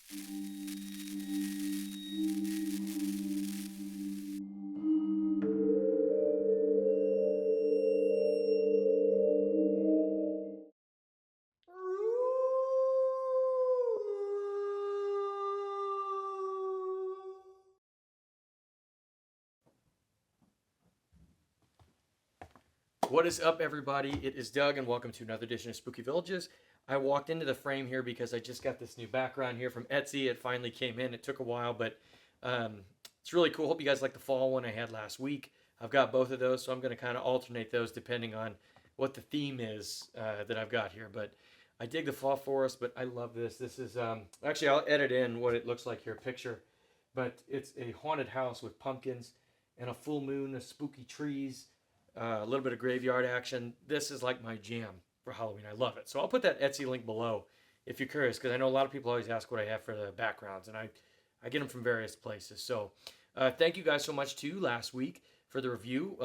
What is up, everybody? It is Doug, and welcome to another edition of Spooky Villages. I walked into the frame here because I just got this new background here from Etsy. It finally came in. It took a while, but it's really cool. Hope you guys like the fall one I had last week. I've got both of those, so I'm going to kind of alternate those depending on what the theme is that I've got here. But I dig the fall forest, but I love this. This is actually, I'll edit in what it looks like here, picture. But it's a haunted house with pumpkins and a full moon, of spooky trees, a little bit of graveyard action. This is like my jam for Halloween. I love it. So I'll put that Etsy link below if you're curious, because I know a lot of people always ask what I have for the backgrounds, and I get them from various places. So thank you guys so much too last week for the review.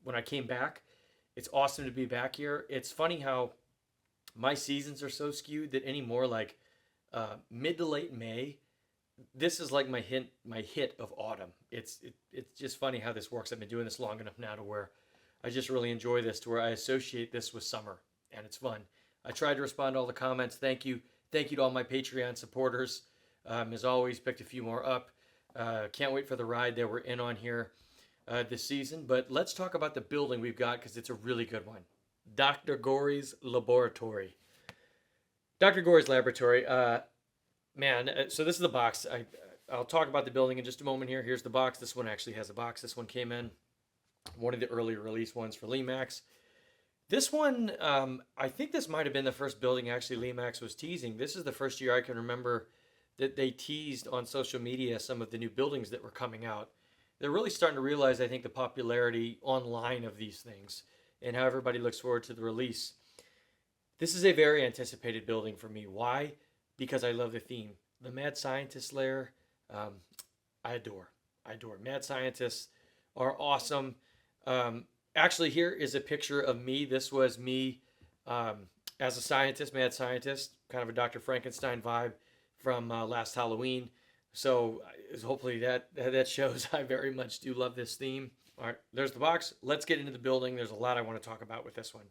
When I came back, it's awesome to be back here. It's funny how my seasons are so skewed that anymore, like mid to late May, this is like my hit of autumn. It's just funny how this works. I've been doing this long enough now to where I just really enjoy this, to where I associate this with summer, and it's fun. I tried to respond to all the comments. Thank you to all my Patreon supporters. As always, picked a few more up. Can't wait for the ride that we're in on here this season. But let's talk about the building we've got, because it's a really good one. Dr. Gory's laboratory. Dr. Gory's laboratory. So this is the box. I'll talk about the building in just a moment here. Here's the box. This one actually has a box. This one came in. One of the earlier release ones for Lemax. This one, I think this might have been the first building actually Lemax was teasing. This is the first year I can remember that they teased on social media some of the new buildings that were coming out. They're really starting to realize, I think, the popularity online of these things and how everybody looks forward to the release. This is a very anticipated building for me. Why? Because I love the theme. The Mad Scientist lair, I adore. Mad Scientists are awesome. Actually, here is a picture of me. This was me as a scientist, mad scientist, kind of a Dr. Frankenstein vibe from last Halloween. So hopefully that shows I very much do love this theme. All right, there's the box. Let's get into the building. There's a lot I want to talk about with this one.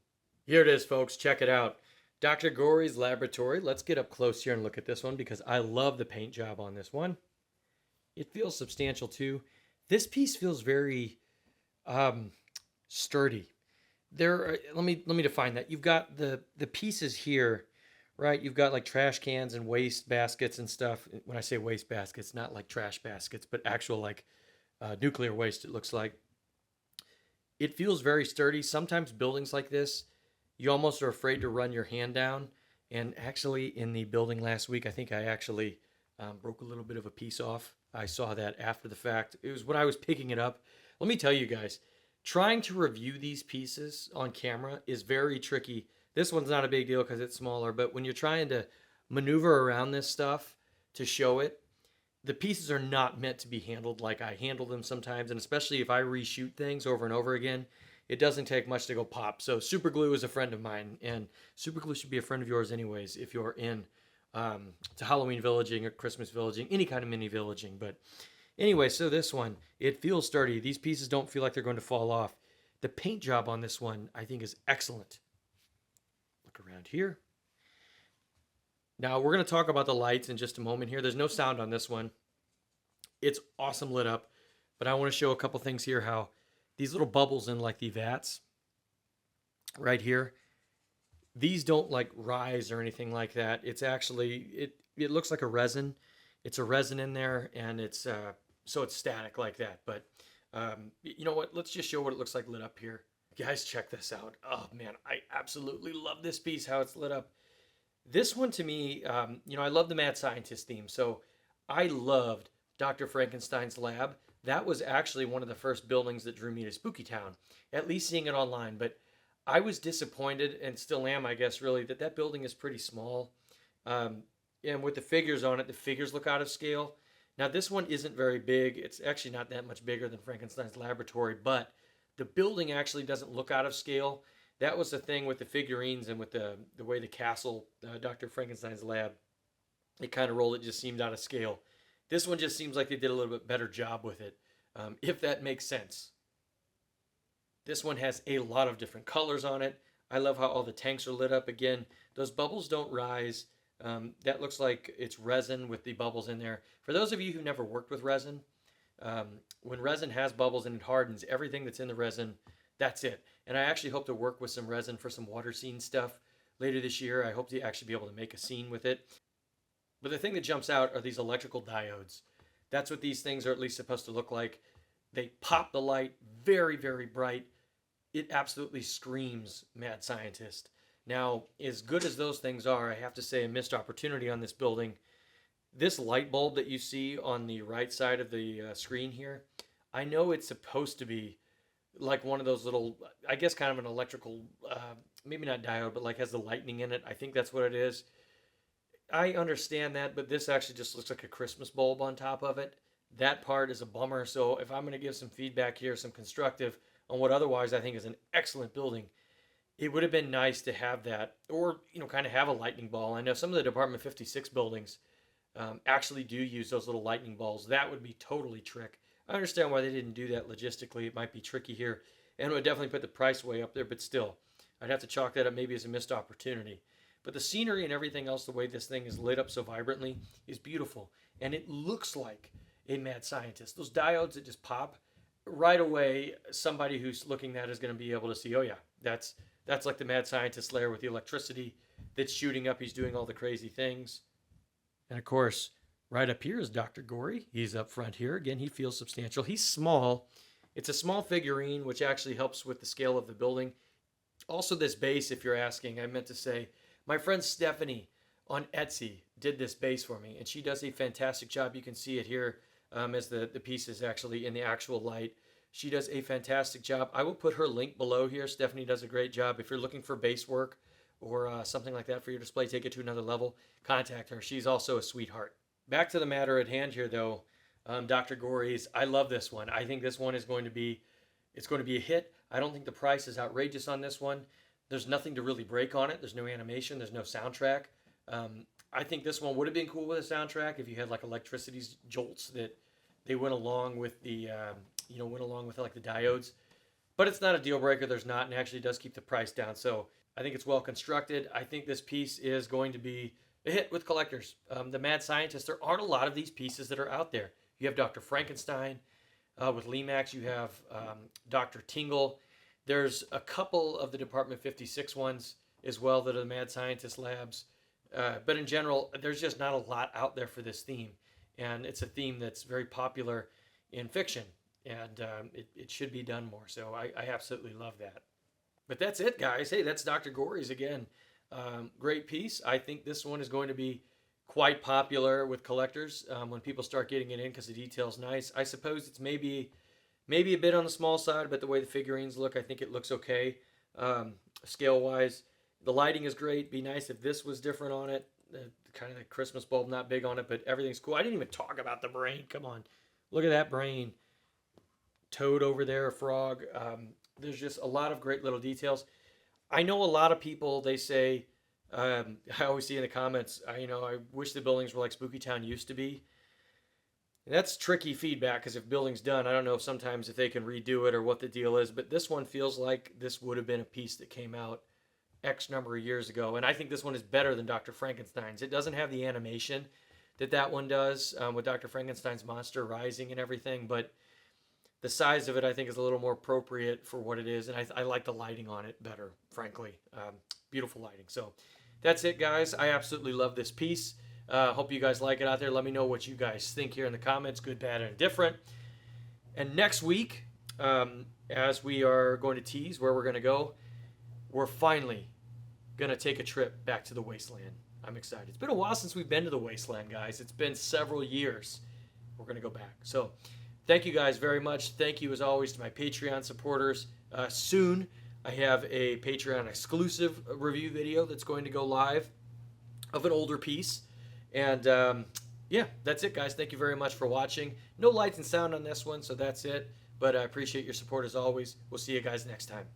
Here it is, folks. Check it out. Dr. Gory's laboratory. Let's get up close here and look at this one, because I love the paint job on this one. It feels substantial too. This piece feels very sturdy. Let me define that. You've got the pieces here, right? You've got like trash cans and waste baskets and stuff. When I say waste baskets, not like trash baskets, but actual like nuclear waste, it looks like. It feels very sturdy. Sometimes buildings like this, you almost are afraid to run your hand down. And actually, in the building last week, I think I actually broke a little bit of a piece off. I saw that after the fact. It was when I was picking it up. Let me tell you guys, trying to review these pieces on camera is very tricky. This one's not a big deal because it's smaller, but when you're trying to maneuver around this stuff to show it, the pieces are not meant to be handled like I handle them sometimes, and especially if I reshoot things over and over again, it doesn't take much to go pop. So super glue is a friend of mine, and super glue should be a friend of yours anyways if you're in to Halloween villaging or Christmas villaging, any kind of mini villaging. But anyway, so this one, it feels sturdy. These pieces don't feel like they're going to fall off. The paint job on this one, I think, is excellent. Look around here. Now, we're going to talk about the lights in just a moment here. There's no sound on this one. It's awesome lit up. But I want to show a couple things here, how these little bubbles in like the vats right here, these don't like rise or anything like that. It's actually, it looks like a resin. It's a resin in there, and it's so it's static like that. But you know what? Let's just show what it looks like lit up here. Guys, check this out. Oh man, I absolutely love this piece, how it's lit up. This one to me, I love the Mad Scientist theme. So I loved Dr. Frankenstein's lab. That was actually one of the first buildings that drew me to Spooky Town, at least seeing it online. But I was disappointed, and still am, I guess, really, that building is pretty small. And with the figures on it, the figures look out of scale. Now, this one isn't very big. It's actually not that much bigger than Frankenstein's laboratory, but the building actually doesn't look out of scale. That was the thing with the figurines and with the way the castle, Dr. Frankenstein's lab, They kind of rolled it, just seemed out of scale. This one just seems like they did a little bit better job with it, if that makes sense. This one has a lot of different colors on it. I love how all the tanks are lit up. Again, those bubbles don't rise. That looks like it's resin with the bubbles in there. For those of you who never worked with resin, when resin has bubbles and it hardens, everything that's in the resin, that's it. And I actually hope to work with some resin for some water scene stuff later this year. I hope to actually be able to make a scene with it. But the thing that jumps out are these electrical diodes. That's what these things are at least supposed to look like. They pop the light very, very bright. It absolutely screams mad scientist. Now, as good as those things are, I have to say a missed opportunity on this building. This light bulb that you see on the right side of the screen here, I know it's supposed to be like one of those little, I guess kind of an electrical, maybe not diode, but like has the lightning in it. I think that's what it is. I understand that, but this actually just looks like a Christmas bulb on top of it. That part is a bummer. So if I'm going to give some feedback here, some constructive on what otherwise I think is an excellent building, it would have been nice to have that, or kind of have a lightning ball. I know some of the Department 56 buildings actually do use those little lightning balls. That would be totally trick. I understand why they didn't do that logistically. It might be tricky here, and it would definitely put the price way up there. But still, I'd have to chalk that up maybe as a missed opportunity. But the scenery and everything else, the way this thing is lit up so vibrantly, is beautiful. And it looks like a mad scientist. Those diodes that just pop, right away, somebody who's looking at it is going to be able to see, oh yeah, that's like the mad scientist layer with the electricity that's shooting up. He's doing all the crazy things. And of course, right up here is Dr. Gory. He's up front here. Again, he feels substantial. He's small. It's a small figurine, which actually helps with the scale of the building. Also, this base, if you're asking, I meant to say, my friend Stephanie on Etsy did this base for me, and she does a fantastic job. You can see it here as the piece is actually in the actual light. She does a fantastic job. I will put her link below here. Stephanie does a great job. If you're looking for base work or something like that for your display, take it to another level, contact her. She's also a sweetheart. Back to the matter at hand here, though. Dr. Gory's, I love this one. I think this one is going to be, it's going to be a hit. I don't think the price is outrageous on this one. There's nothing to really break on it. There's no animation. There's no soundtrack. I think this one would have been cool with a soundtrack if you had like electricity jolts that they went along with the, went along with like the diodes. But it's not a deal breaker. There's not, and actually does keep the price down. So I think it's well constructed. I think this piece is going to be a hit with collectors. The Mad Scientist, there aren't a lot of these pieces that are out there. You have Dr. Frankenstein with Lemax. You have Dr. Tingle. There's a couple of the Department 56 ones as well that are the Mad Scientist labs. But in general, there's just not a lot out there for this theme. And it's a theme that's very popular in fiction. And it should be done more. So I absolutely love that. But that's it, guys. Hey, that's Dr. Gory's again. Great piece. I think this one is going to be quite popular with collectors when people start getting it in because the detail's nice. I suppose it's maybe a bit on the small side, but the way the figurines look, I think it looks okay scale-wise. The lighting is great. Be nice if this was different on it. Kind of the Christmas bulb, not big on it, but everything's cool. I didn't even talk about the brain. Come on. Look at that brain. Toad over there, a frog. There's just a lot of great little details. I know a lot of people, they say, I always see in the comments, I wish the buildings were like Spooky Town used to be. And that's tricky feedback because if building's done, I don't know if sometimes if they can redo it or what the deal is, but this one feels like this would have been a piece that came out X number of years ago. And I think this one is better than Dr. Frankenstein's. It doesn't have the animation that one does with Dr. Frankenstein's monster rising and everything, but the size of it, I think, is a little more appropriate for what it is, and I like the lighting on it better, frankly. Beautiful lighting. So that's it, guys. I absolutely love this piece. Hope you guys like it out there. Let me know what you guys think here in the comments, good, bad, and indifferent. And next week, as we are going to tease where we're going to go, we're finally going to take a trip back to the Wasteland. I'm excited. It's been a while since we've been to the Wasteland, guys. It's been several years. We're going to go back. So thank you guys very much. Thank you, as always, to my Patreon supporters. Soon, I have a Patreon exclusive review video that's going to go live of an older piece. And yeah, that's it, guys. Thank you very much for watching. No lights and sound on this one, so that's it. But I appreciate your support as always. We'll see you guys next time.